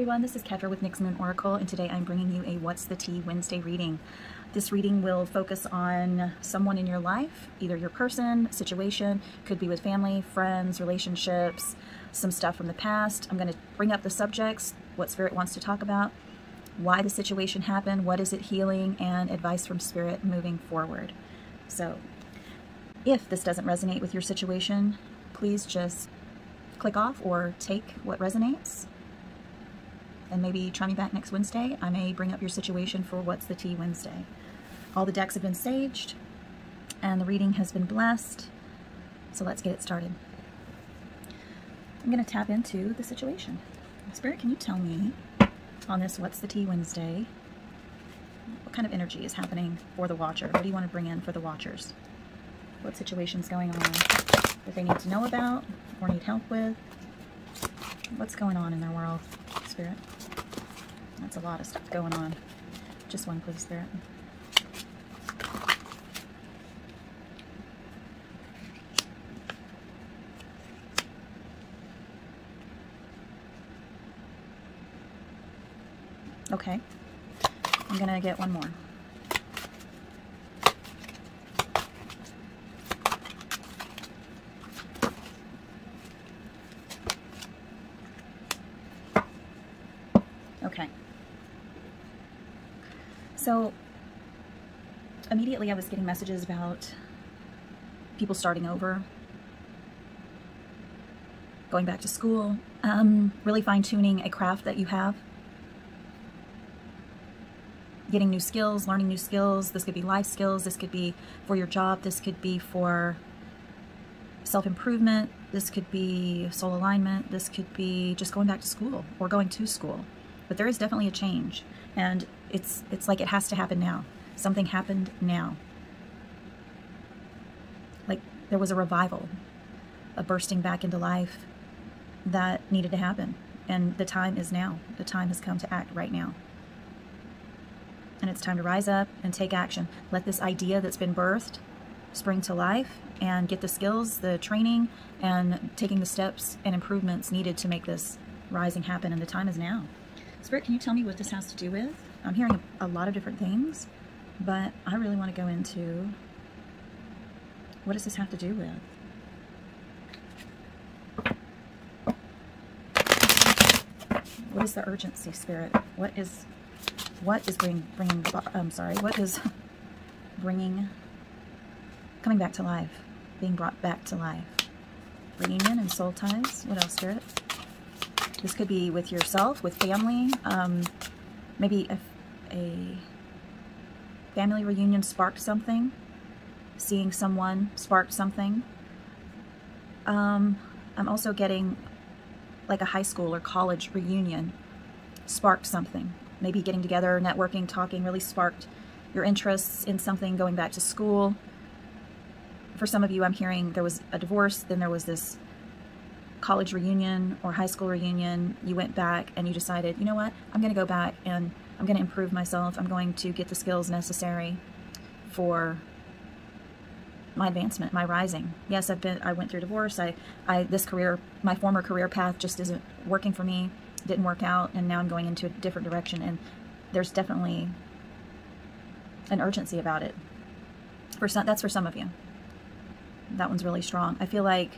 everyone, this is Kedra with NyxMoonOracle, and today I'm bringing you a What's the Tea Wednesday reading. This reading will focus on someone in your life, either your person, situation, could be with family, friends, relationships, some stuff from the past. I'm going to bring up the subjects, what Spirit wants to talk about, why the situation happened, what is it healing, and advice from Spirit moving forward. So if this doesn't resonate with your situation, please just click off or take what resonates. And maybe try me back next Wednesday. I may bring up your situation for What's the Tea Wednesday. All the decks have been saged and the reading has been blessed. So let's get it started. I'm going to tap into the situation. Spirit, can you tell me on this What's the Tea Wednesday, what kind of energy is happening for the watcher? What do you want to bring in for the watchers? What situation's going on that they need to know about or need help with? What's going on in their world, Spirit? That's a lot of stuff going on. Just one, please, Spirit. Okay. I'm gonna get one more. Okay. So immediately I was getting messages about people starting over, going back to school, really fine-tuning a craft that you have, getting new skills, learning new skills. This could be life skills, this could be for your job, this could be for self-improvement, this could be soul alignment, this could be just going back to school or going to school. But there is definitely a change, and it's like it has to happen now. Something happened now. Like there was a revival, a bursting back into life that needed to happen. And the time is now. The time has come to act right now. And it's time to rise up and take action. Let this idea that's been birthed spring to life and get the skills, the training, and taking the steps and improvements needed to make this rising happen. And the time is now. Spirit, can you tell me what this has to do with? I'm hearing a lot of different things, but I really want to go into what does this have to do with? What is the urgency, Spirit? What is coming back to life, being brought back to life? Reunion and soul ties. What else, Spirit? This could be with yourself, with family, maybe a family reunion sparked something, seeing someone sparked something. I'm also getting like a high school or college reunion sparked something. Maybe getting together, networking, talking really sparked your interests in something, going back to school. For some of you, I'm hearing there was a divorce, then there was this college reunion or high school reunion. You went back and you decided, you know what, I'm going to go back and I'm going to improve myself. I'm going to get the skills necessary for my advancement, my rising. Yes, I went through divorce. This career, my former career path just isn't working for me. Didn't work out, and now I'm going into a different direction, and there's definitely an urgency about it. That's for some of you. That one's really strong. I feel like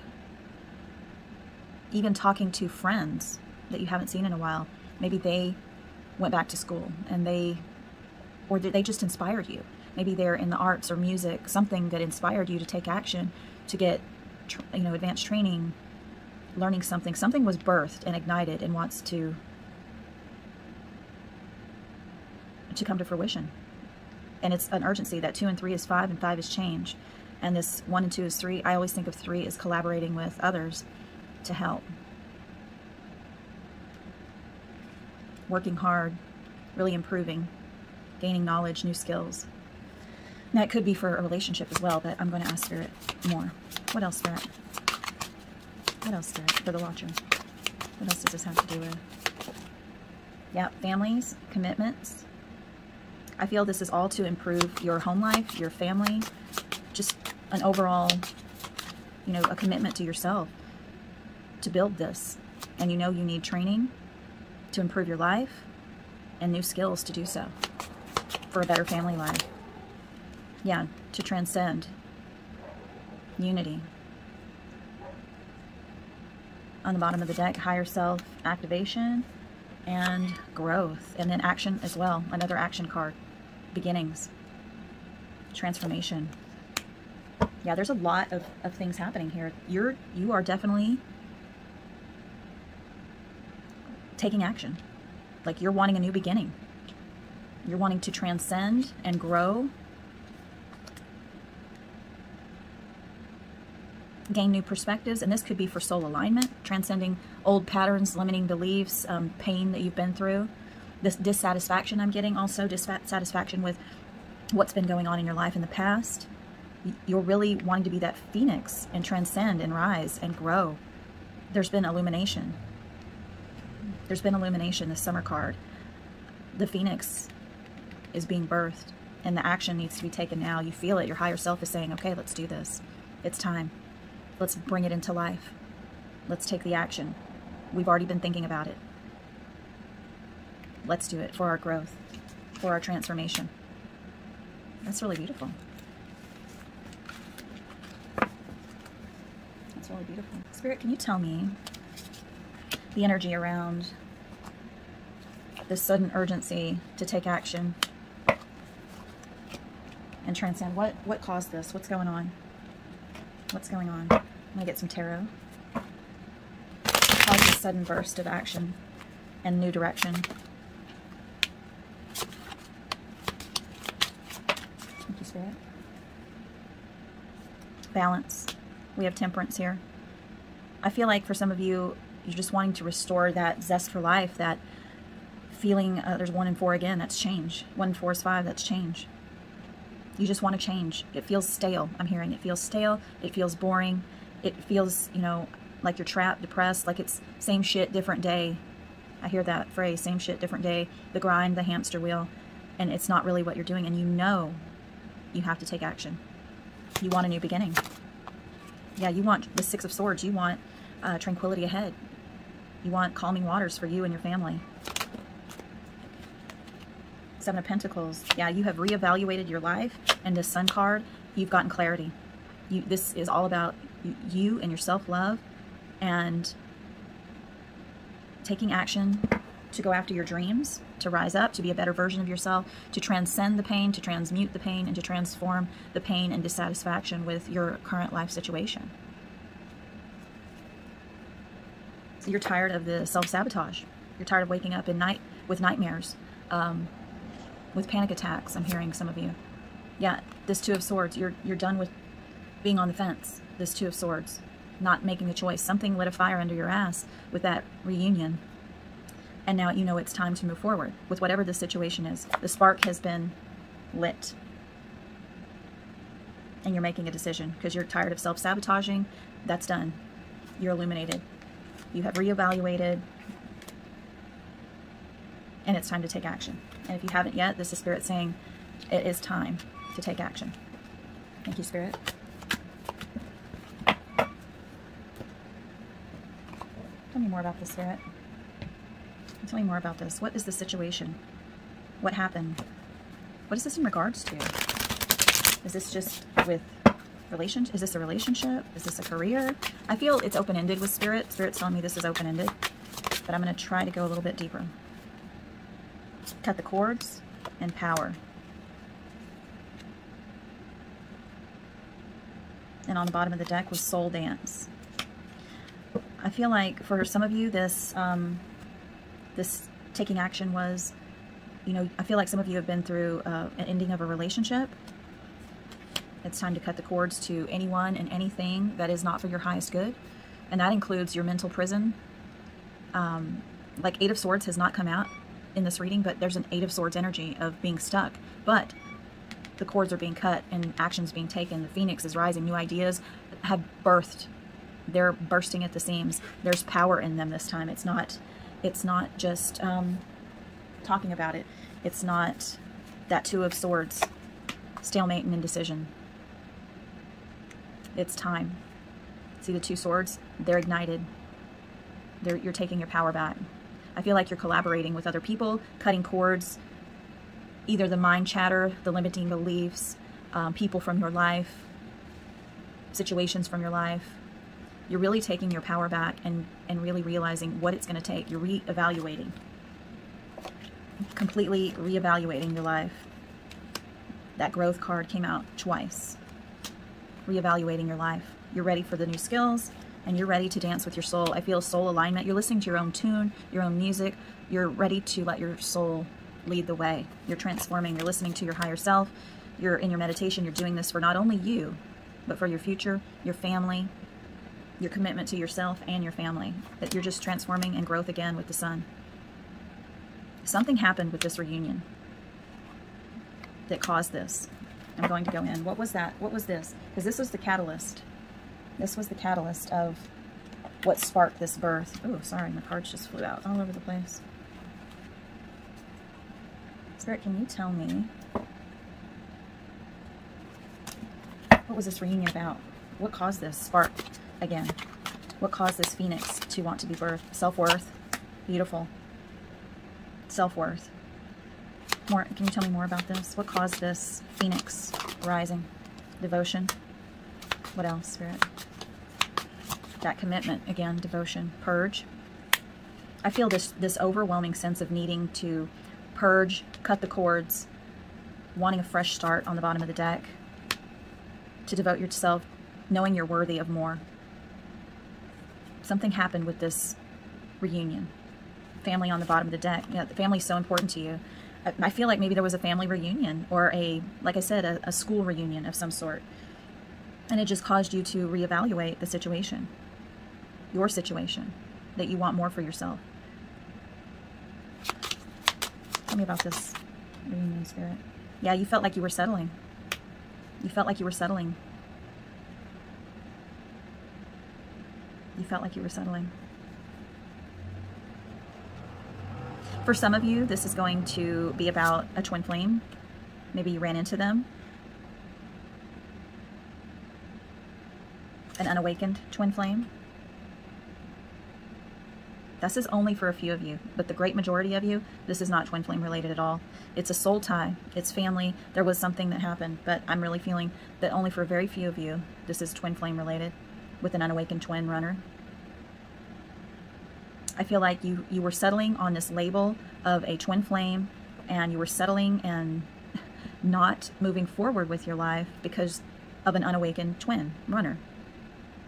even talking to friends that you haven't seen in a while, maybe they went back to school and they just inspired you. Maybe they're in the arts or music, something that inspired you to take action, to get advanced training, learning something. Something was birthed and ignited and wants to come to fruition. And it's an urgency. That 2 and 3 is 5 and 5 is change. And this 1 and 2 is 3. I always think of 3 as collaborating with others to help. Working hard, really improving, gaining knowledge, new skills. Now it could be for a relationship as well, but I'm going to ask Spirit more. What else, Spirit? What else, Spirit, for the watcher? What else does this have to do with? Yeah, families, commitments. I feel this is all to improve your home life, your family, just an overall, a commitment to yourself to build this. And you need training to improve your life and new skills to do so for a better family life. Yeah, to transcend unity. On the bottom of the deck, higher self activation and growth, and then action as well. Another action card. Beginnings. Transformation. Yeah, there's a lot of things happening here. You are definitely taking action. Like you're wanting a new beginning. You're wanting to transcend and grow. Gain new perspectives, and this could be for soul alignment, transcending old patterns, limiting beliefs, pain that you've been through. This dissatisfaction I'm getting, also dissatisfaction with what's been going on in your life in the past. You're really wanting to be that phoenix and transcend and rise and grow. There's been illumination. There's been illumination, the Summer card. The phoenix is being birthed, and the action needs to be taken now. You feel it. Your higher self is saying, okay, let's do this. It's time. Let's bring it into life. Let's take the action. We've already been thinking about it. Let's do it for our growth, for our transformation. That's really beautiful. That's really beautiful. Spirit, can you tell me the energy around this sudden urgency to take action and transcend? What caused this? What's going on? What's going on? I'm going to get some tarot. Cause a sudden burst of action and new direction. Thank you, Spirit. Balance. We have temperance here. I feel like for some of you, you're just wanting to restore that zest for life, that feeling. There's 1 and 4 again. That's change. 1 and 4 is 5. That's change. You just want to change. It feels stale. I'm hearing it feels stale. It feels boring. It feels, you know, like you're trapped, depressed, like it's same shit, different day. I hear that phrase, same shit, different day, the grind, the hamster wheel, and it's not really what you're doing, and you know you have to take action. You want a new beginning. Yeah, you want the 6 of Swords. You want tranquility ahead. You want calming waters for you and your family. 7 of Pentacles. Yeah, you have reevaluated your life, and this Sun card, you've gotten clarity. This is all about you and your self-love and taking action to go after your dreams, to rise up, to be a better version of yourself, to transcend the pain, to transmute the pain, and to transform the pain and dissatisfaction with your current life situation. So you're tired of the self-sabotage. You're tired of waking up in night with nightmares. With panic attacks, I'm hearing some of you. Yeah, this 2 of Swords, you're done with being on the fence. This 2 of Swords, not making a choice. Something lit a fire under your ass with that reunion. And now you know it's time to move forward with whatever the situation is. The spark has been lit. And you're making a decision because you're tired of self-sabotaging. That's done. You're illuminated. You have reevaluated. And it's time to take action. And if you haven't yet, this is Spirit saying it is time to take action. Thank you, Spirit. Tell me more about this, Spirit. Tell me more about this. What is the situation? What happened? What is this in regards to? Is this just with relationship? Is this a relationship? Is this a career? I feel it's open-ended with Spirit. Spirit's telling me this is open-ended, but I'm going to try to go a little bit deeper. Cut the cords and power. And on the bottom of the deck was Soul Dance. I feel like for some of you, this this taking action was, you know, I feel like some of you have been through an ending of a relationship. It's time to cut the cords to anyone and anything that is not for your highest good. And that includes your mental prison. Like 8 of Swords has not come out in this reading, but there's an 8 of Swords energy of being stuck. But the cords are being cut and actions being taken. The phoenix is rising. New ideas have birthed. They're bursting at the seams. There's power in them this time. It's not just talking about it. It's not that 2 of Swords, stalemate and indecision. It's time. See the 2 swords? They're ignited. You're taking your power back. I feel like you're collaborating with other people, cutting cords, either the mind chatter, the limiting beliefs, people from your life, situations from your life. You're really taking your power back and really realizing what it's going to take. You're reevaluating, completely reevaluating your life. That growth card came out twice. Reevaluating your life. You're ready for the new skills, and you're ready to dance with your soul. I feel soul alignment. You're listening to your own tune, your own music. You're ready to let your soul lead the way. You're transforming. You're listening to your higher self. You're in your meditation. You're doing this for not only you, but for your future, your family, your commitment to yourself and your family. That you're just transforming and growth again with the sun. Something happened with this reunion that caused this. I'm going to go in. What was that? What was this? Because this was the catalyst. This was the catalyst of what sparked this birth. Oh, sorry, my cards just flew out all over the place. Spirit, can you tell me, what was this reunion about? What caused this spark again? What caused this phoenix to want to be birthed? Self-worth. Beautiful. Self-worth. More, can you tell me more about this? What caused this phoenix rising? Devotion. What else, Spirit? That commitment, again, devotion. Purge. I feel this overwhelming sense of needing to purge, cut the cords, wanting a fresh start on the bottom of the deck, to devote yourself, knowing you're worthy of more. Something happened with this reunion. Family on the bottom of the deck. Yeah, the family's so important to you. I feel like maybe there was a family reunion or like I said, a school reunion of some sort. And it just caused you to reevaluate the situation, your situation, that you want more for yourself. Tell me about this reunion, Spirit. Yeah, you felt like you were settling. You felt like you were settling. You felt like you were settling. For some of you, this is going to be about a twin flame. Maybe you ran into them. An unawakened twin flame. This is only for a few of you, but the great majority of you, this is not twin flame related at all. It's a soul tie. It's family. There was something that happened, but I'm really feeling that only for very few of you, this is twin flame related with an unawakened twin runner. I feel like you were settling on this label of a twin flame, and you were settling and not moving forward with your life because of an unawakened twin runner.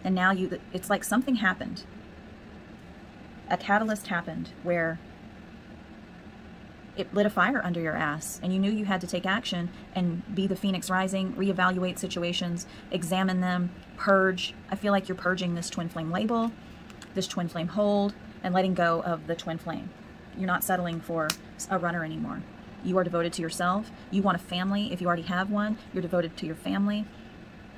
And now it's like something happened. A catalyst happened where it lit a fire under your ass, and you knew you had to take action and be the phoenix rising, reevaluate situations, examine them, purge. I feel like you're purging this twin flame label, this twin flame hold, and letting go of the twin flame. You're not settling for a runner anymore. You are devoted to yourself. You want a family. If you already have one, you're devoted to your family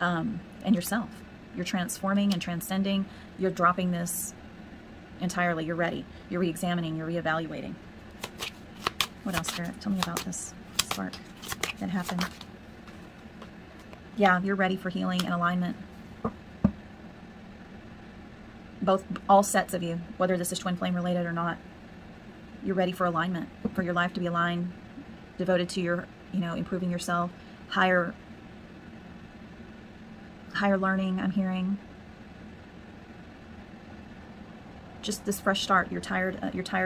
and yourself. You're transforming and transcending. You're dropping this entirely. You're ready. You're re-examining. You're re-evaluating. What else, Spirit? Tell me about this spark that happened. Yeah, you're ready for healing and alignment. All sets of you, whether this is twin flame related or not, you're ready for alignment, for your life to be aligned, devoted to your, improving yourself, higher learning. I'm hearing just this fresh start. You're tired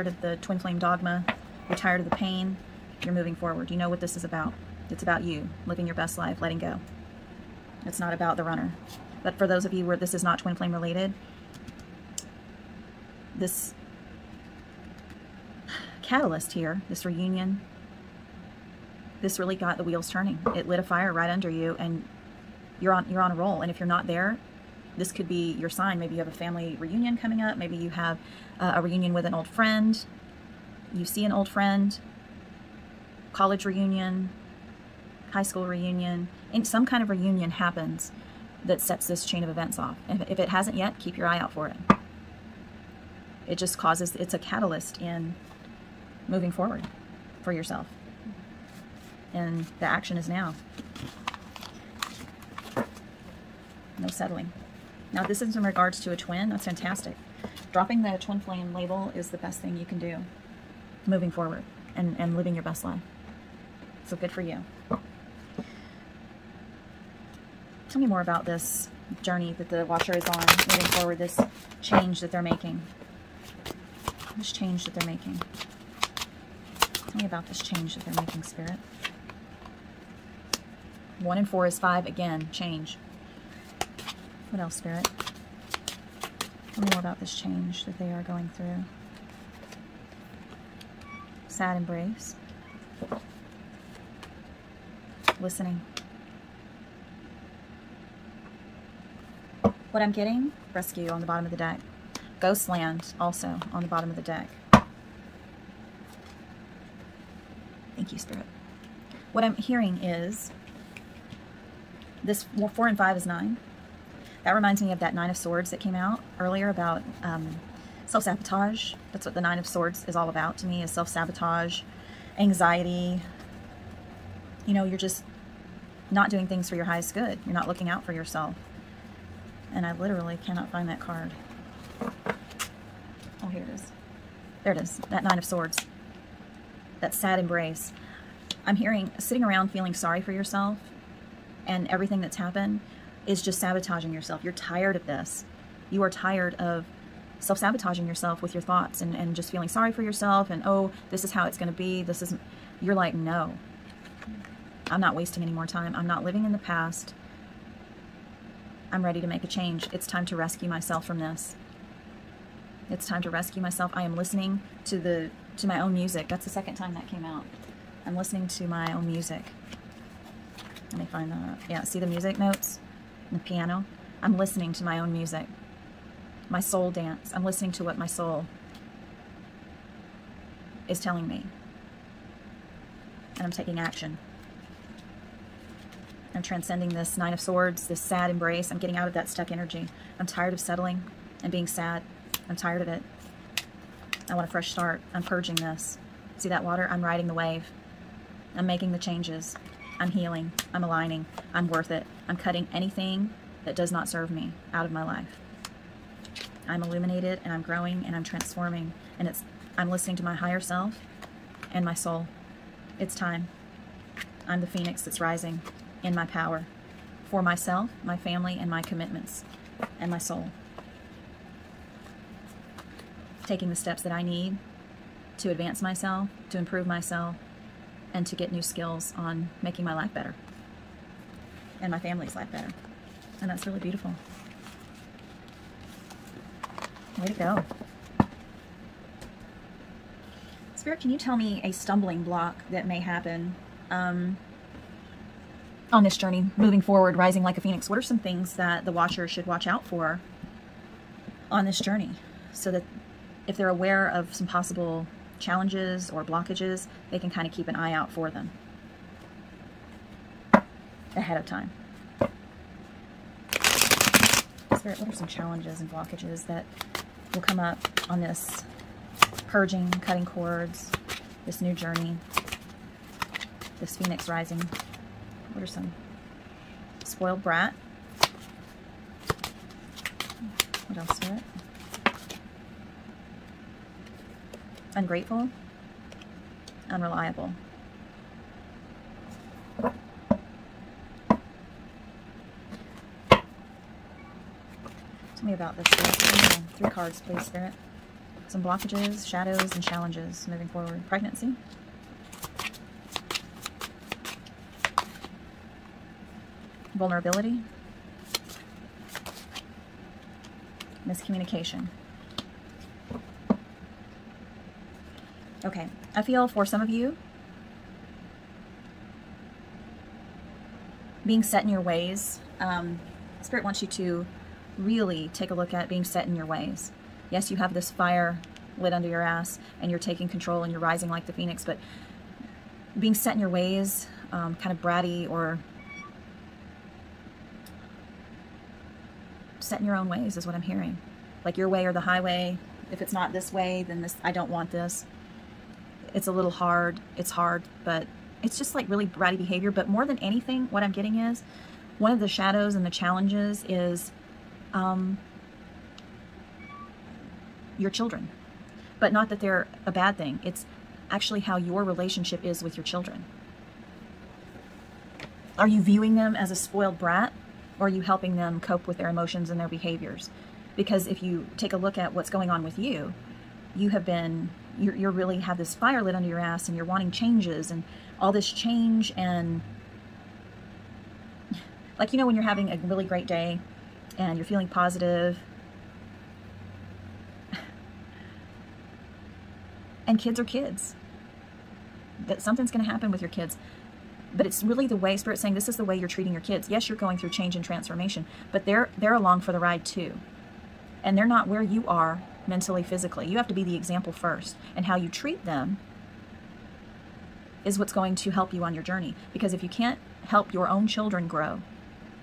of the twin flame dogma. You're tired of the pain. You're moving forward. You know what this is about. It's about you living your best life, letting go. It's not about the runner. But for those of you where this is not twin flame related, this catalyst here, this reunion, this really got the wheels turning. It lit a fire right under you, and you're on a roll. And if you're not there, this could be your sign. Maybe you have a family reunion coming up. Maybe you have a reunion with an old friend. You see an old friend, college reunion, high school reunion, and some kind of reunion happens that sets this chain of events off. If it hasn't yet, keep your eye out for it. It just causes, it's a catalyst in moving forward for yourself. And the action is now. No settling. Now, this is in regards to a twin. That's fantastic. Dropping the twin flame label is the best thing you can do moving forward and living your best life. So good for you. Tell me more about this journey that the Watcher is on moving forward, this change that they're making. This change that they're making. Tell me about this change that they're making, Spirit. 1 and 4 is 5 again, change. What else, Spirit? Tell me more about this change that they are going through. Sad embrace. Listening. What I'm getting, rescue on the bottom of the deck. Ghostland also on the bottom of the deck. Thank you, Spirit. What I'm hearing is this 4 and 5 is 9. That reminds me of that 9 of Swords that came out earlier about self-sabotage. That's what the 9 of Swords is all about to me, is self-sabotage, anxiety. You know, you're just not doing things for your highest good. You're not looking out for yourself. And I literally cannot find that card. Oh, here it is. There it is, that 9 of Swords. That sad embrace. I'm hearing sitting around feeling sorry for yourself and everything that's happened is just sabotaging yourself. You're tired of this. You are tired of self-sabotaging yourself with your thoughts and just feeling sorry for yourself and, oh, this is how it's going to be. This isn't. You're like, no, I'm not wasting any more time. I'm not living in the past. I'm ready to make a change. It's time to rescue myself from this. It's time to rescue myself. I am listening to my own music. That's the second time that came out. I'm listening to my own music. Let me find that. Yeah, see the music notes? The piano. I'm listening to my own music. My soul dance. I'm listening to what my soul is telling me. And I'm taking action. I'm transcending this 9 of Swords, this sad embrace. I'm getting out of that stuck energy. I'm tired of settling and being sad. I'm tired of it. I want a fresh start. I'm purging this. See that water? I'm riding the wave. I'm making the changes. I'm healing. I'm aligning. I'm worth it. I'm cutting anything that does not serve me out of my life. I'm illuminated and I'm growing and I'm transforming. And I'm listening to my higher self and my soul. It's time. I'm the phoenix that's rising in my power for myself, my family, and my commitments and my soul. Taking the steps that I need to advance myself, to improve myself, and to get new skills on making my life better and my family's life better. And that's really beautiful. Way to go. Spirit, can you tell me a stumbling block that may happen on this journey, moving forward, rising like a phoenix? What are some things that the Watcher should watch out for on this journey so that if they're aware of some possible challenges or blockages, they can kind of keep an eye out for them ahead of time? Spirit, what are some challenges and blockages that will come up on this purging, cutting cords, this new journey, this phoenix rising? What are some? Spoiled brat. What else, Spirit? Ungrateful. Unreliable. Tell me about this. 3 cards, please, Spirit. Some blockages, shadows, and challenges moving forward. Pregnancy. Vulnerability. Miscommunication. Okay, I feel for some of you, being set in your ways, Spirit wants you to really take a look at being set in your ways. Yes, you have this fire lit under your ass and you're taking control and you're rising like the phoenix, but being set in your ways, kind of bratty or set in your own ways is what I'm hearing. Like your way or the highway. If it's not this way, then this, I don't want this. It's a little hard. It's hard, but it's just like really bratty behavior. But more than anything, what I'm getting is one of the shadows and the challenges is your children. But not that they're a bad thing. It's actually how your relationship is with your children. Are you viewing them as a spoiled brat, or are you helping them cope with their emotions and their behaviors? Because if you take a look at what's going on with you, you have been, you're really have this fire lit under your ass, and you're wanting changes and all this change. And like, you know, when you're having a really great day and you're feeling positive, and kids are kids, that something's going to happen with your kids. But it's really the way, Spirit's saying, this is the way you're treating your kids. Yes, you're going through change and transformation, but they're along for the ride too. And they're not where you are mentally, physically. You have to be the example first. And how you treat them is what's going to help you on your journey. Because if you can't help your own children grow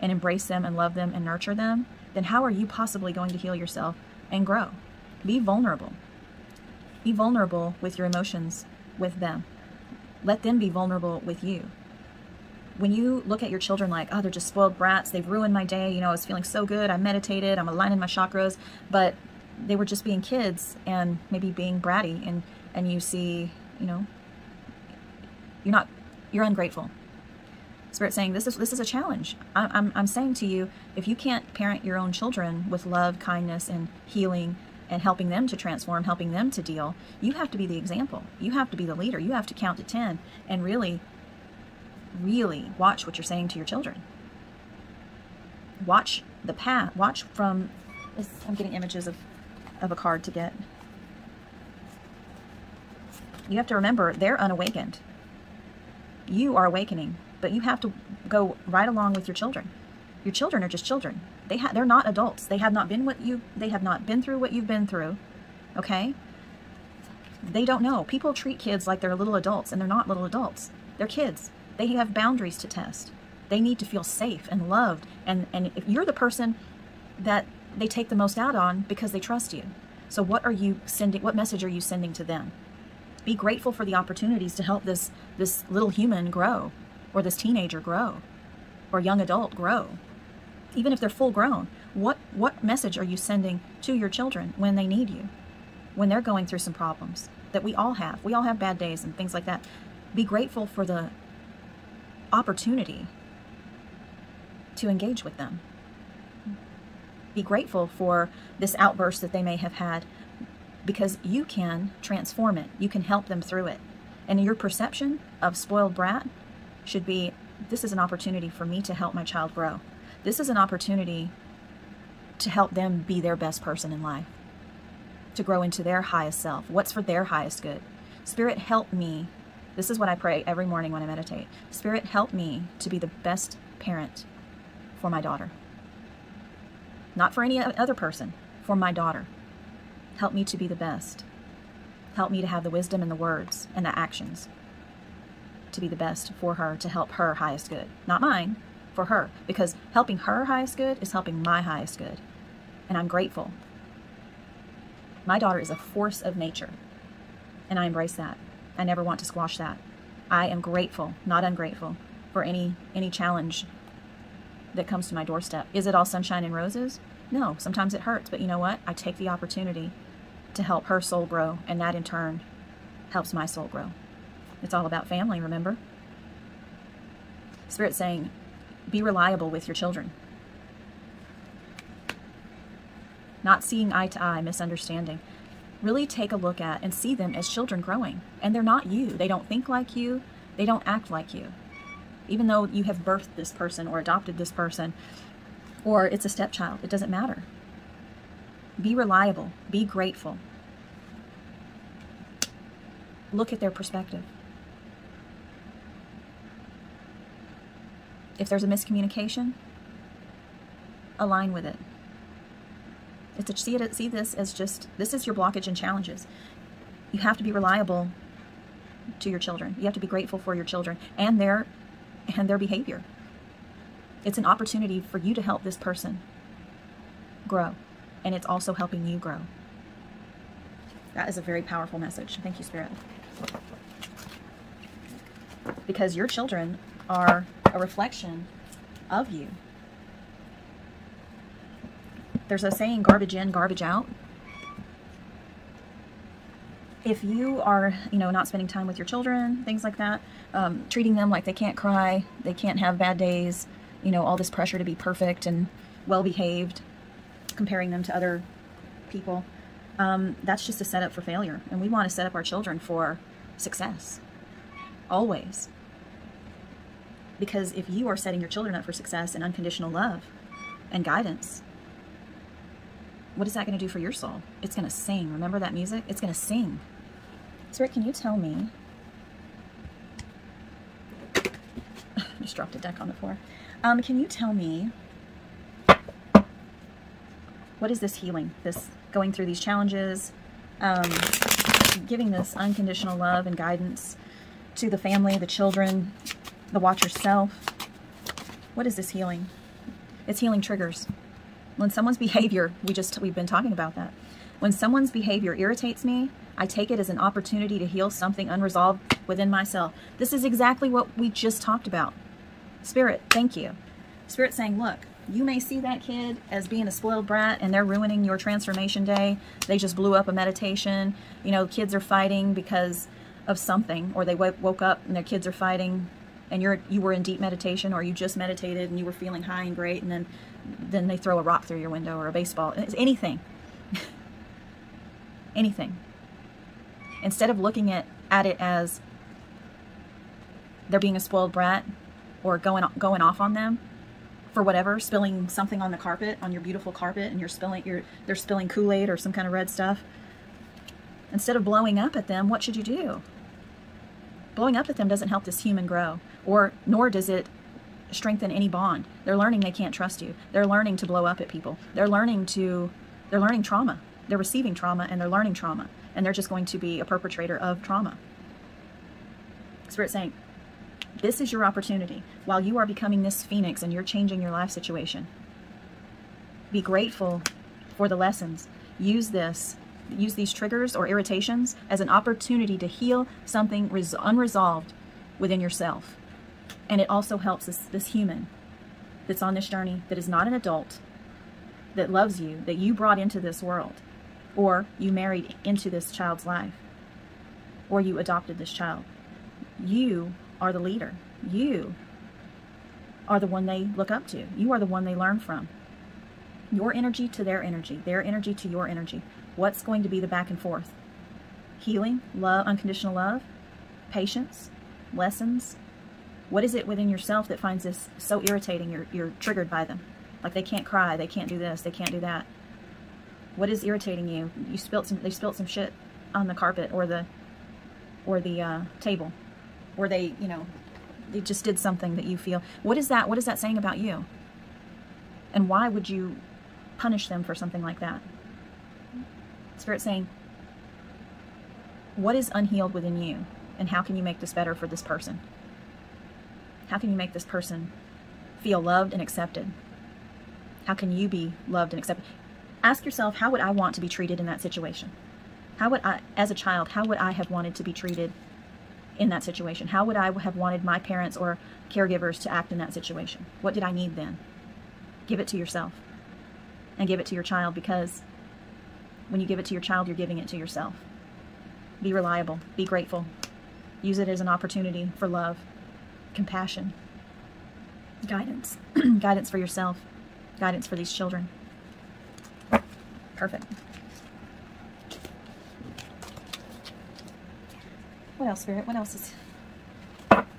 and embrace them and love them and nurture them, then how are you possibly going to heal yourself and grow? Be vulnerable. Be vulnerable with your emotions with them. Let them be vulnerable with you. When you look at your children like, oh, they're just spoiled brats, they've ruined my day, you know, I was feeling so good, I meditated, I'm aligning my chakras, but they were just being kids and maybe being bratty, and you see, you know, you're ungrateful. Spirit's saying this is a challenge. I'm saying to you, if you can't parent your own children with love, kindness, and healing, and helping them to transform, helping them to deal, you have to be the example. You have to be the leader. You have to count to 10 and really watch what you're saying to your children. Watch the path. Watch from, I'm getting images of a card to get. You have to remember, they're unawakened. You are awakening, but you have to go right along with your children. Your children are just children. They're not adults. They have not been through what you've been through. Okay? They don't know. People treat kids like they're little adults, and they're not little adults. They're kids. They have boundaries to test. They need to feel safe and loved. And if you're the person that they take the most out on because they trust you. So what are you sending? What message are you sending to them? Be grateful for the opportunities to help this little human grow, or this teenager grow, or young adult grow. Even if they're full grown, what message are you sending to your children when they need you? When they're going through some problems that we all have. We all have bad days and things like that. Be grateful for the opportunity to engage with them. Be grateful for this outburst that they may have had, because you can transform it. You can help them through it. And your perception of spoiled brat should be, this is an opportunity for me to help my child grow. This is an opportunity to help them be their best person in life, to grow into their highest self. What's for their highest good? Spirit, help me. This is what I pray every morning when I meditate. Spirit, help me to be the best parent for my daughter. Not for any other person, for my daughter. Help me to be the best. Help me to have the wisdom and the words and the actions to be the best for her, to help her highest good. Not mine, for her. Because helping her highest good is helping my highest good. And I'm grateful. My daughter is a force of nature. And I embrace that. I never want to squash that. I am grateful, not ungrateful, for any challenge that comes to my doorstep. Is it all sunshine and roses? No, sometimes it hurts, but you know what? I take the opportunity to help her soul grow, and that in turn helps my soul grow. It's all about family, remember? Spirit's saying, be reliable with your children. Not seeing eye to eye, misunderstanding. Really take a look at and see them as children growing. And they're not you. They don't think like you. They don't act like you. Even though you have birthed this person or adopted this person, or it's a stepchild, it doesn't matter. Be reliable. Be grateful. Look at their perspective. If there's a miscommunication, align with it. See this as just, this is your blockage and challenges. You have to be reliable to your children. You have to be grateful for your children and their behavior. It's an opportunity for you to help this person grow, and it's also helping you grow. That is a very powerful message. Thank you, Spirit. Because your children are a reflection of you. There's a saying, garbage in, garbage out. If you are, not spending time with your children, things like that, treating them like they can't cry, they can't have bad days, all this pressure to be perfect and well-behaved, comparing them to other people, that's just a setup for failure. And we want to set up our children for success, always. Because if you are setting your children up for success and unconditional love and guidance, what is that going to do for your soul? It's going to sing. Remember that music? It's going to sing. Spirit, can you tell me? Just dropped a deck on the floor. Can you tell me, what is this healing? This going through these challenges, giving this unconditional love and guidance to the family, the children, the watcher self. What is this healing? It's healing triggers. When someone's behavior, we've been talking about that. When someone's behavior irritates me, I take it as an opportunity to heal something unresolved within myself. This is exactly what we just talked about. Spirit, thank you. Spirit saying, look, you may see that kid as being a spoiled brat and they're ruining your transformation day. They just blew up a meditation. Kids are fighting because of something, or they woke up and their kids are fighting, and you were in deep meditation, or you just meditated and you were feeling high and great, and then they throw a rock through your window or a baseball. It's anything. Anything. Instead of looking at it as they're being a spoiled brat or going off on them for whatever, spilling something on the carpet, on your beautiful carpet, and they're spilling Kool-Aid or some kind of red stuff. Instead of blowing up at them, what should you do? Blowing up at them doesn't help this human grow, nor does it strengthen any bond. They're learning they can't trust you. They're learning to blow up at people. They're learning trauma. They're receiving trauma and they're learning trauma, and they're just going to be a perpetrator of trauma. Spirit saying, this is your opportunity. While you are becoming this phoenix and you're changing your life situation, be grateful for the lessons. Use these triggers or irritations as an opportunity to heal something unresolved within yourself. And it also helps this human that's on this journey, that is not an adult, that loves you, that you brought into this world, or you married into this child's life, or you adopted this child. You are the leader. You are the one they look up to. You are the one they learn from. Your energy to their energy to your energy. What's going to be the back and forth? Healing, love, unconditional love, patience, lessons. What is it within yourself that finds this so irritating? You're triggered by them. Like they can't cry, they can't do this, they can't do that. What is irritating you? They spilled some shit on the carpet or the table, or they just did something that you feel. What is that saying about you? And why would you punish them for something like that? Spirit saying, what is unhealed within you, and how can you make this better for this person? How can you make this person feel loved and accepted? How can you be loved and accepted? Ask yourself, how would I want to be treated in that situation? How would I, as a child, how would I have wanted to be treated in that situation? How would I have wanted my parents or caregivers to act in that situation? What did I need then? Give it to yourself and give it to your child, because when you give it to your child, you're giving it to yourself. Be reliable, be grateful. Use it as an opportunity for love, compassion, guidance, guidance for yourself, guidance for these children. Perfect. What else, Spirit? What else is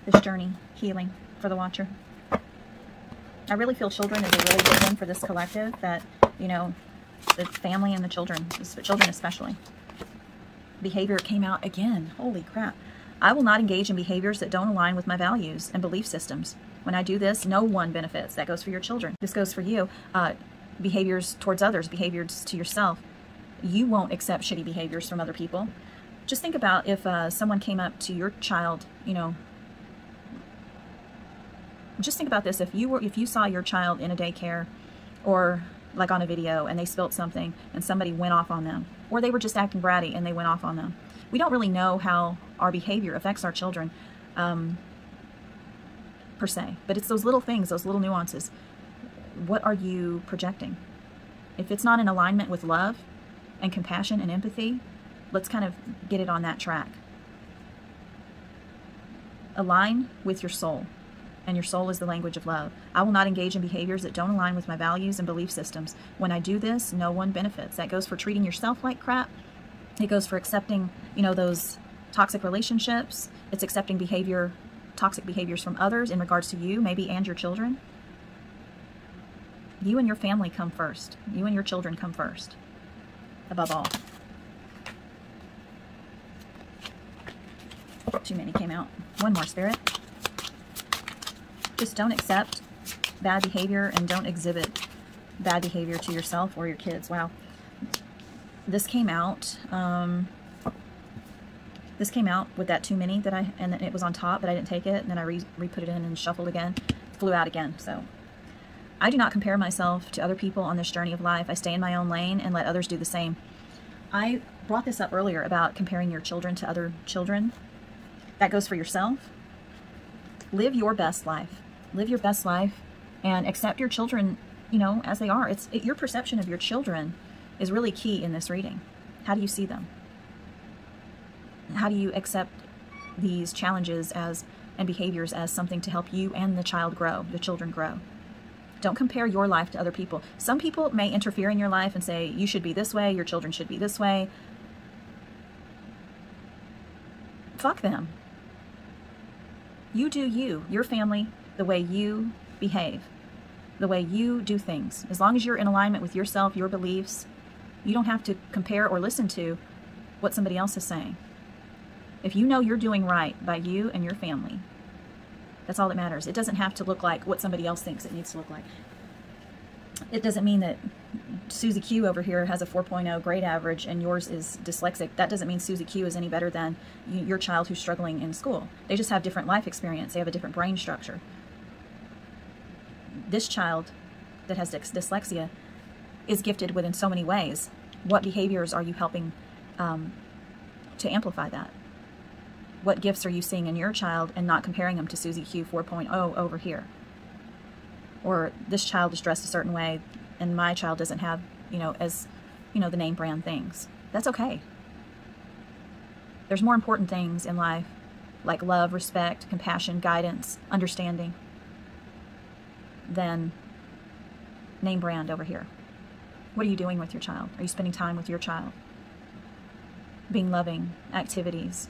this journey healing for the watcher? I really feel children is a really big one for this collective, that, the family and the children especially. Behavior came out again. Holy crap. I will not engage in behaviors that don't align with my values and belief systems. When I do this, no one benefits. That goes for your children. This goes for you. Behaviors towards others, behaviors to yourself. You won't accept shitty behaviors from other people. Just think about if someone came up to your child, just think about this. If you saw your child in a daycare or like on a video and they spilt something and somebody went off on them, or they were just acting bratty and they went off on them. We don't really know how our behavior affects our children per se, but it's those little things, those little nuances. What are you projecting? If it's not in alignment with love and compassion and empathy, let's kind of get it on that track. Align with your soul, and your soul is the language of love. I will not engage in behaviors that don't align with my values and belief systems. When I do this, no one benefits. That goes for treating yourself like crap. It goes for accepting, you know, those toxic relationships. It's accepting toxic behaviors from others in regards to you, maybe, and your children. You and your family come first. You and your children come first, above all. Too many came out. One more, Spirit. Just don't accept bad behavior and don't exhibit bad behavior to yourself or your kids. Wow. This came out. This came out with that too many that and it was on top, but I didn't take it, and then I re-put it in and shuffled again. It flew out again. So I do not compare myself to other people on this journey of life. I stay in my own lane and let others do the same. I brought this up earlier about comparing your children to other children. That goes for yourself. Live your best life. Live your best life and accept your children, you know, as they are. Your perception of your children is really key in this reading. How do you see them? How do you accept these challenges and behaviors as something to help you and the child grow, the children grow? Don't compare your life to other people. Some people may interfere in your life and say, you should be this way, your children should be this way. Fuck them. You do you, your family, the way you behave, the way you do things. As long as you're in alignment with yourself, your beliefs, you don't have to compare or listen to what somebody else is saying. If you know you're doing right by you and your family, that's all that matters. It doesn't have to look like what somebody else thinks it needs to look like. It doesn't mean that Susie Q over here has a 4.0 grade average and yours is dyslexic. That doesn't mean Susie Q is any better than your child who's struggling in school. They just have different life experience. They have a different brain structure. This child that has dyslexia is gifted within so many ways. What behaviors are you helping to amplify that? What gifts are you seeing in your child and not comparing them to Susie Q 4.0 over here? Or this child is dressed a certain way and my child doesn't have, you know, as, you know, the name brand things. That's okay. There's more important things in life, like love, respect, compassion, guidance, understanding, than name brand over here. What are you doing with your child? Are you spending time with your child? Being loving, activities.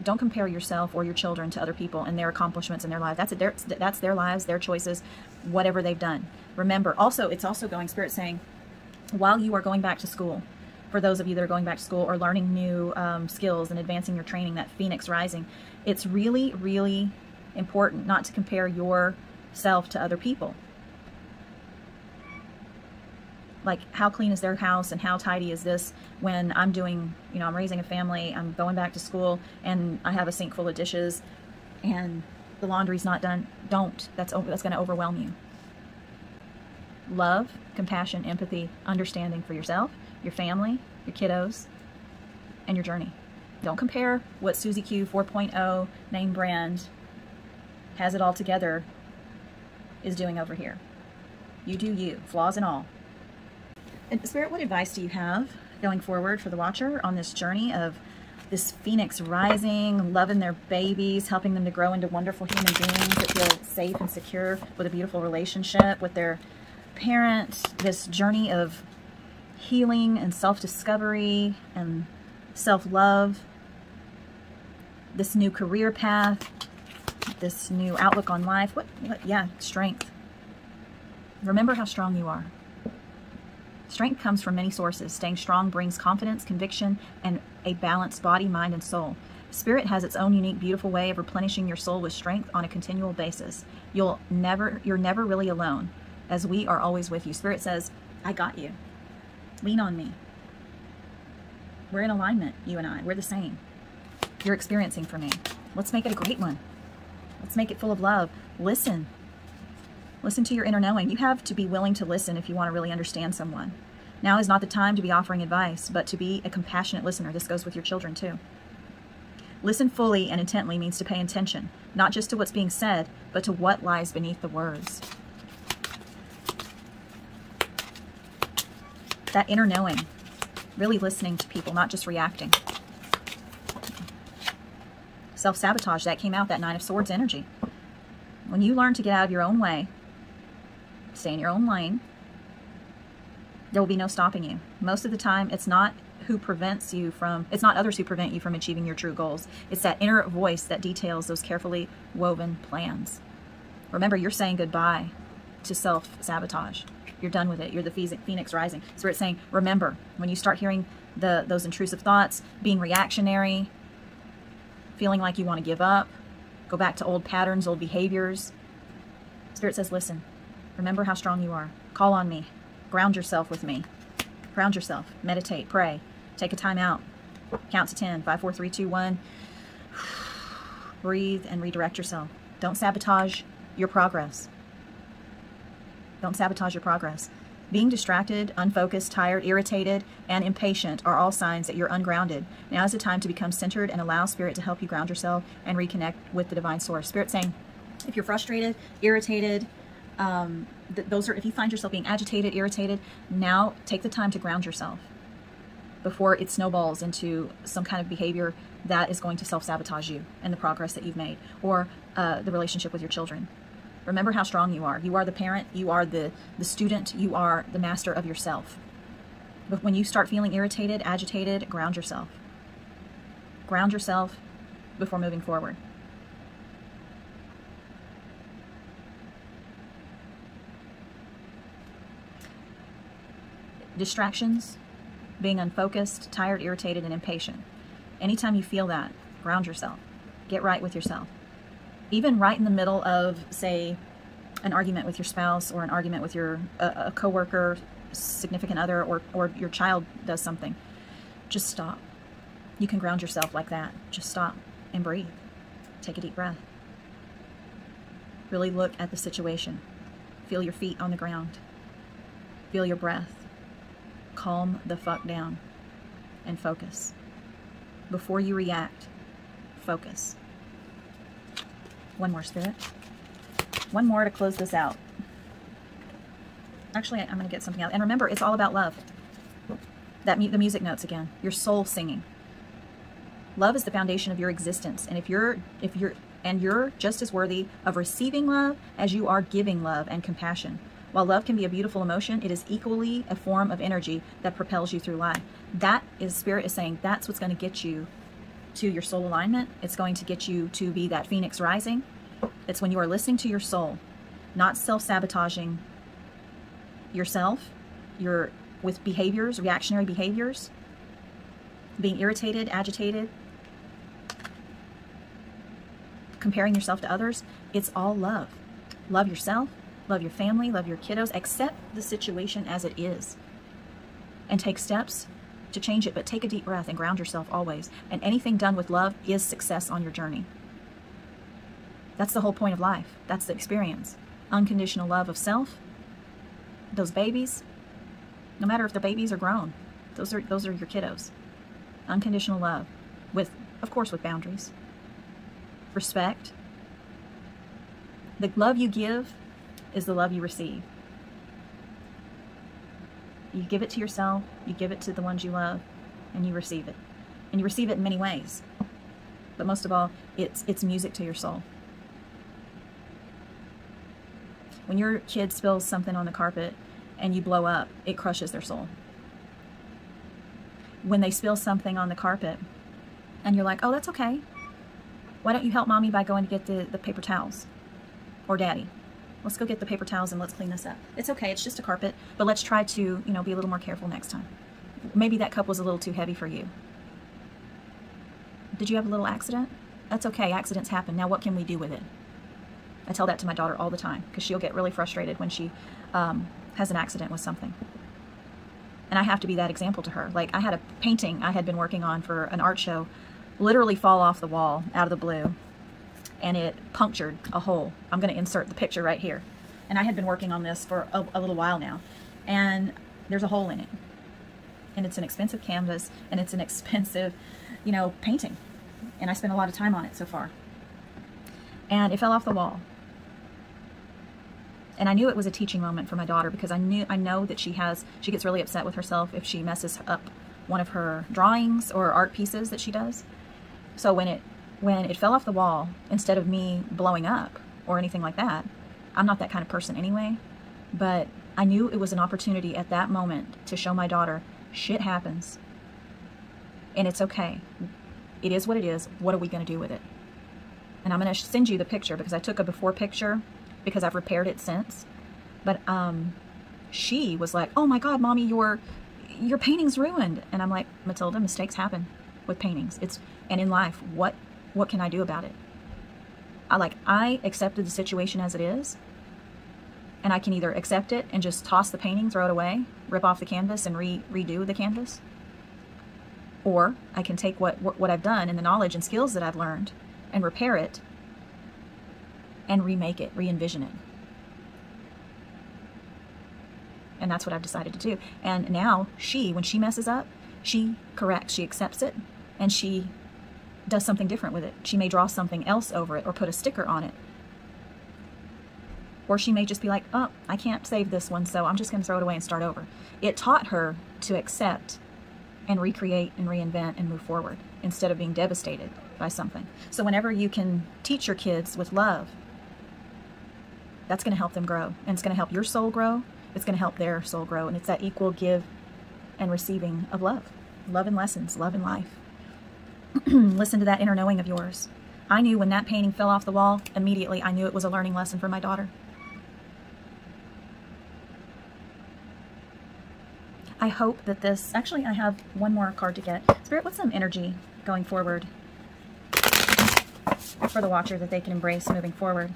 Don't compare yourself or your children to other people and their accomplishments in their life. That's their lives, their choices, whatever they've done. Remember, also, it's also going, Spirit saying, while you are going back to school, for those of you that are going back to school or learning new skills and advancing your training, that Phoenix rising, it's really, really important not to compare yourself to other people. Like, how clean is their house and how tidy is this when I'm doing, you know, I'm raising a family, I'm going back to school, and I have a sink full of dishes and the laundry's not done. Don't. That's going to overwhelm you. Love, compassion, empathy, understanding for yourself, your family, your kiddos, and your journey. Don't compare what Susie Q 4.0 name brand has it all together is doing over here. You do you, flaws and all. And Spirit, what advice do you have going forward for the Watcher on this journey of this Phoenix rising, loving their babies, helping them to grow into wonderful human beings that feel safe and secure with a beautiful relationship with their parent, this journey of healing and self-discovery and self-love, this new career path, this new outlook on life, yeah, strength. Remember how strong you are. Strength comes from many sources. Staying strong brings confidence, conviction, and a balanced body, mind, and soul. Spirit has its own unique, beautiful way of replenishing your soul with strength on a continual basis. You're never really alone, as we are always with you. Spirit says, I got you. Lean on me. We're in alignment, you and I. We're the same. You're experiencing for me. Let's make it a great one. Let's make it full of love. Listen. Listen to your inner knowing. You have to be willing to listen if you want to really understand someone. Now is not the time to be offering advice, but to be a compassionate listener. This goes with your children too. Listen fully and intently means to pay attention, not just to what's being said, but to what lies beneath the words. That inner knowing. Really listening to people, not just reacting. Self-sabotage, that came out, that Nine of Swords energy. When you learn to get out of your own way, stay in your own lane, there will be no stopping you. Most of the time, it's not others who prevent you from achieving your true goals. It's that inner voice that details those carefully woven plans. Remember, you're saying goodbye to self-sabotage. You're done with it. You're the phoenix rising. So it's saying, remember, when you start hearing those intrusive thoughts, being reactionary, feeling like you want to give up, go back to old patterns, old behaviors. Spirit says, listen, remember how strong you are. Call on me. Ground yourself with me. Ground yourself. Meditate. Pray. Take a time out. Count to 10. 5, 4, 3, 2, 1. Breathe and redirect yourself. Don't sabotage your progress. Don't sabotage your progress. Being distracted, unfocused, tired, irritated, and impatient are all signs that you're ungrounded. Now is the time to become centered and allow Spirit to help you ground yourself and reconnect with the divine source. Spirit saying, if you're frustrated, irritated, if you find yourself being agitated, irritated, now take the time to ground yourself before it snowballs into some kind of behavior that is going to self-sabotage you and the progress that you've made, or the relationship with your children. Remember how strong you are. You are the parent, you are the student, you are the master of yourself. But when you start feeling irritated, agitated, ground yourself. Ground yourself before moving forward. Distractions, being unfocused, tired, irritated, and impatient. Anytime you feel that, ground yourself. Get right with yourself. Even right in the middle of, say, an argument with your spouse, or an argument with your a coworker, significant other, or your child does something, just stop. You can ground yourself like that. Just stop and breathe. Take a deep breath. Really look at the situation. Feel your feet on the ground. Feel your breath. Calm the fuck down and focus. Before you react, focus. One more, Spirit. One more to close this out. Actually, I'm going to get something out. And remember, it's all about love. The music notes again. Your soul singing. Love is the foundation of your existence. And you're just as worthy of receiving love as you are giving love and compassion. While love can be a beautiful emotion, it is equally a form of energy that propels you through life. That is, Spirit is saying, that's what's going to get you to your soul alignment. It's going to get you to be that phoenix rising. It's when you are listening to your soul, not self-sabotaging yourself, with behaviors, reactionary behaviors, being irritated, agitated, comparing yourself to others. It's all love. Love yourself, love your family, love your kiddos. Accept the situation as it is and take steps to change it, but take a deep breath and ground yourself always. And anything done with love is success on your journey. That's the whole point of life. That's the experience. Unconditional love of self. Those babies, no matter if the babies are grown, those are your kiddos. Unconditional love, of course with boundaries. Respect. The love you give is the love you receive. You give it to yourself, you give it to the ones you love, and you receive it. And you receive it in many ways. But most of all, it's music to your soul. When your kid spills something on the carpet and you blow up, it crushes their soul. When they spill something on the carpet and you're like, oh, that's okay. Why don't you help mommy by going to get the paper towels? Or daddy, let's go get the paper towels and let's clean this up. It's okay, it's just a carpet, but let's try to, be a little more careful next time. Maybe that cup was a little too heavy for you. Did you have a little accident? That's okay, accidents happen. Now what can we do with it? I tell that to my daughter all the time because she'll get really frustrated when she has an accident with something. And I have to be that example to her. Like, I had a painting I had been working on for an art show literally fall off the wall out of the blue, and it punctured a hole. I'm going to insert the picture right here. And I had been working on this for a little while now, and there's a hole in it. And it's an expensive canvas, and it's an expensive, painting. And I spent a lot of time on it so far. And it fell off the wall. And I knew it was a teaching moment for my daughter because I know that she gets really upset with herself if she messes up one of her drawings or art pieces that she does. So when it fell off the wall, instead of me blowing up or anything like that, I'm not that kind of person anyway, but I knew it was an opportunity at that moment to show my daughter, shit happens, and it's okay. It is what it is. What are we going to do with it? And I'm going to send you the picture because I took a before picture because I've repaired it since. But she was like, oh my God, Mommy, your painting's ruined. And I'm like, Matilda, mistakes happen with paintings. And in life, what can I do about it? I accepted the situation as it is, and I can either accept it and just toss the painting, throw it away, rip off the canvas and redo the canvas, or I can take what I've done and the knowledge and skills that I've learned and repair it and remake it, re-envision it. And that's what I've decided to do. And now when she messes up, she corrects, she accepts it, and she does something different with it. She may draw something else over it or put a sticker on it. Or she may just be like, oh, I can't save this one, so I'm just going to throw it away and start over. It taught her to accept and recreate and reinvent and move forward instead of being devastated by something. So whenever you can teach your kids with love, that's going to help them grow. And it's going to help your soul grow. It's going to help their soul grow. And it's that equal give and receiving of love. Love and lessons, love and life. Listen to that inner knowing of yours. I knew when that painting fell off the wall, immediately I knew it was a learning lesson for my daughter. I hope that this, actually I have one more card to get. Spirit, what's some energy going forward for the watcher that they can embrace moving forward?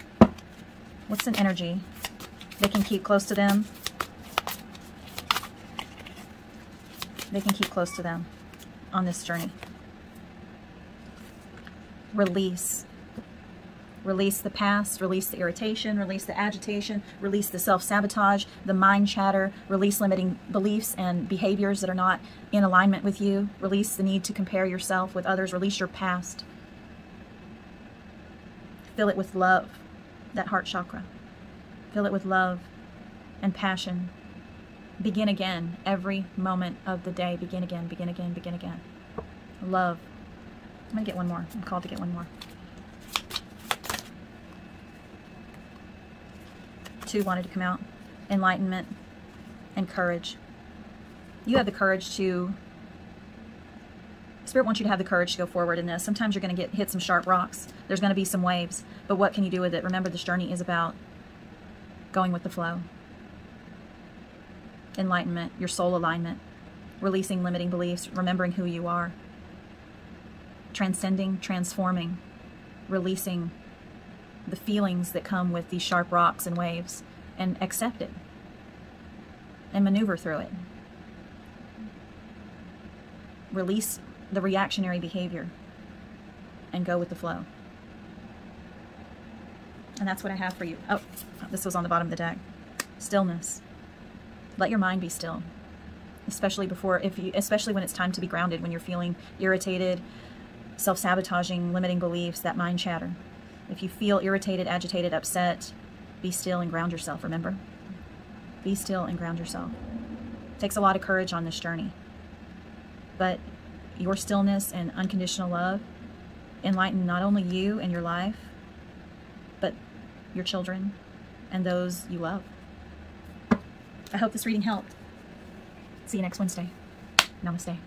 What's an energy they can keep close to them? They can keep close to them on this journey. Release. Release the past, release the irritation, release the agitation, release the self-sabotage, the mind chatter, release limiting beliefs and behaviors that are not in alignment with you, release the need to compare yourself with others, release your past. Fill it with love, that heart chakra. Fill it with love and passion. Begin again every moment of the day. Begin again, begin again, begin again. Love. I'm going to get one more. I'm called to get one more. 2 wanted to come out. Enlightenment and courage. You have the courage to... Spirit wants you to have the courage to go forward in this. Sometimes you're going to hit some sharp rocks. There's going to be some waves. But what can you do with it? Remember, this journey is about going with the flow. Enlightenment, your soul alignment, releasing limiting beliefs, remembering who you are, transcending, transforming, releasing the feelings that come with these sharp rocks and waves, and accept it and maneuver through it. Release the reactionary behavior and go with the flow. And that's what I have for you. Oh, this was on the bottom of the deck. Stillness. Let your mind be still, especially especially when it's time to be grounded, when you're feeling irritated, self-sabotaging, limiting beliefs, that mind chatter. If you feel irritated, agitated, upset, be still and ground yourself, remember? Be still and ground yourself. It takes a lot of courage on this journey. But your stillness and unconditional love enlighten not only you and your life, but your children and those you love. I hope this reading helped. See you next Wednesday. Namaste.